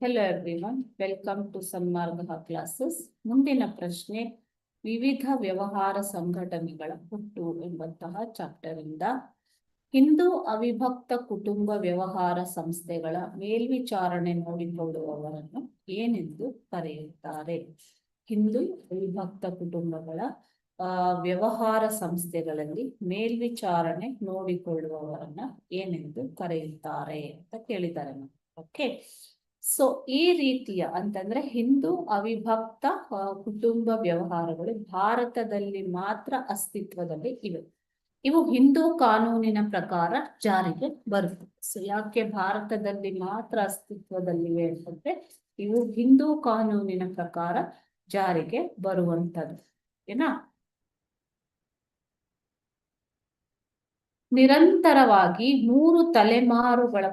Hello everyone, welcome to Sanmarga classes. ಮುಂದಿನ ಪ್ರಶ್ನೆ, ವಿವಿಧ ವ್ಯವಹಾರ ಸಂಘಟನೆಗಳ ಹುಟ್ಟು ಎಂಬಂತಹ ಚಾಪ್ಟರ್ ಇಂದ ಹಿಂದೂ ಅವಿಭಕ್ತ ಕುಟುಂಬ ವ್ಯವಹಾರ ಸಂಸ್ಥೆಗಳ ಮೇಲ್ವಿಚಾರಣೆ ನೋಡಿಕೊಳ್ಳುವವರನ್ನು ಏನೆಂದು ಕರೆಯುತ್ತಾರೆ? ಹಿಂದೂ ಅವಿಭಕ್ತ ಕುಟುಂಬಗಳ ವ್ಯವಹಾರ ಸಂಸ್ಥೆಗಳಲ್ಲಿ ಮೇಲ್ವಿಚಾರಣೆ ನೋಡಿಕೊಳ್ಳುವವರನ್ನ ಏನೆಂದು ಕರೆಯುತ್ತಾರೆ ಅಂತ ಕೇಳಿದ್ದಾರೆ. ಓಕೆ, ಸೊ ಈ ರೀತಿಯ ಅಂತಂದ್ರೆ ಹಿಂದೂ ಅವಿಭಕ್ತ ಕುಟುಂಬ ವ್ಯವಹಾರಗಳು ಭಾರತದಲ್ಲಿ ಮಾತ್ರ ಅಸ್ತಿತ್ವದಲ್ಲಿ ಇವೆ. ಇವು ಹಿಂದೂ ಕಾನೂನಿನ ಪ್ರಕಾರ ಜಾರಿಗೆ ಬರುತ್ತೆ. ಸೊ ಯಾಕೆ ಭಾರತದಲ್ಲಿ ಮಾತ್ರ ಅಸ್ತಿತ್ವದಲ್ಲಿವೆ ಅಂತಂದ್ರೆ ಇವು ಹಿಂದೂ ಕಾನೂನಿನ ಪ್ರಕಾರ ಜಾರಿಗೆ ಬರುವಂತದ್ದು. ಏನಾ, ನಿರಂತರವಾಗಿ 3 ತಲೆಮಾರುಗಳ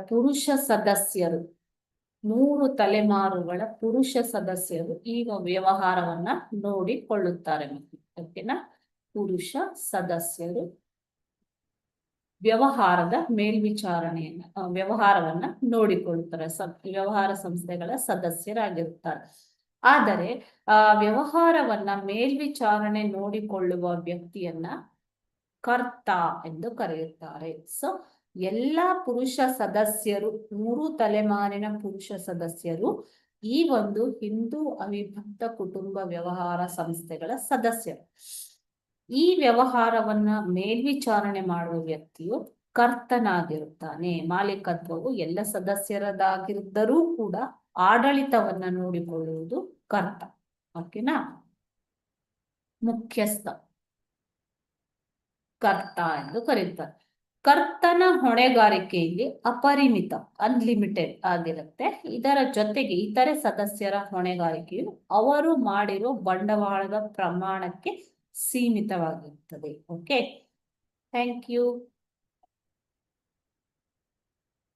ಪುರುಷ ಸದಸ್ಯರು ಈಗ ವ್ಯವಹಾರವನ್ನ ನೋಡಿಕೊಳ್ಳುತ್ತಾರೆ. ಓಕೆನಾ, ಪುರುಷ ಸದಸ್ಯರು ವ್ಯವಹಾರದ ವ್ಯವಹಾರವನ್ನ ನೋಡಿಕೊಳ್ಳುತ್ತಾರೆ. ವ್ಯವಹಾರ ಸಂಸ್ಥೆಗಳ ಸದಸ್ಯರಾಗಿರುತ್ತಾರೆ. ಆದರೆ ವ್ಯವಹಾರವನ್ನ ಮೇಲ್ವಿಚಾರಣೆ ನೋಡಿಕೊಳ್ಳುವ ವ್ಯಕ್ತಿಯನ್ನ ಕರ್ತ ಎಂದು ಕರೆಯುತ್ತಾರೆ. ಸೊ ಎಲ್ಲಾ ಪುರುಷ ಸದಸ್ಯರು, 3 ತಲೆಮಾರಿನ ಪುರುಷ ಸದಸ್ಯರು ಈ ಒಂದು ಹಿಂದೂ ಅವಿಭಕ್ತ ಕುಟುಂಬ ವ್ಯವಹಾರ ಸಂಸ್ಥೆಗಳ ಸದಸ್ಯರು. ಈ ವ್ಯವಹಾರವನ್ನ ಮೇಲ್ವಿಚಾರಣೆ ಮಾಡುವ ವ್ಯಕ್ತಿಯು ಕರ್ತನಾಗಿರುತ್ತಾನೆ. ಮಾಲೀಕತ್ವವು ಎಲ್ಲ ಸದಸ್ಯರದಾಗಿದ್ದರೂ ಕೂಡ ಆಡಳಿತವನ್ನ ನೋಡಿಕೊಳ್ಳುವುದು ಕರ್ತ. ಓಕೆನಾ, ಮುಖ್ಯಸ್ಥ ಕರ್ತ ಎಂದು ಕರೆಯುತ್ತಾರೆ. ಕರ್ತನ ಹೊಣೆಗಾರಿಕೆಯಲ್ಲಿ ಅಪರಿಮಿತ, ಅನ್ಲಿಮಿಟೆಡ್ ಆಗಿರುತ್ತೆ. ಇದರ ಜೊತೆಗೆ ಇತರೆ ಸದಸ್ಯರ ಹೊಣೆಗಾರಿಕೆಯು ಅವರು ಮಾಡಿರೋ ಬಂಡವಾಳದ ಪ್ರಮಾಣಕ್ಕೆ ಸೀಮಿತವಾಗಿರುತ್ತದೆ. Okay, thank you.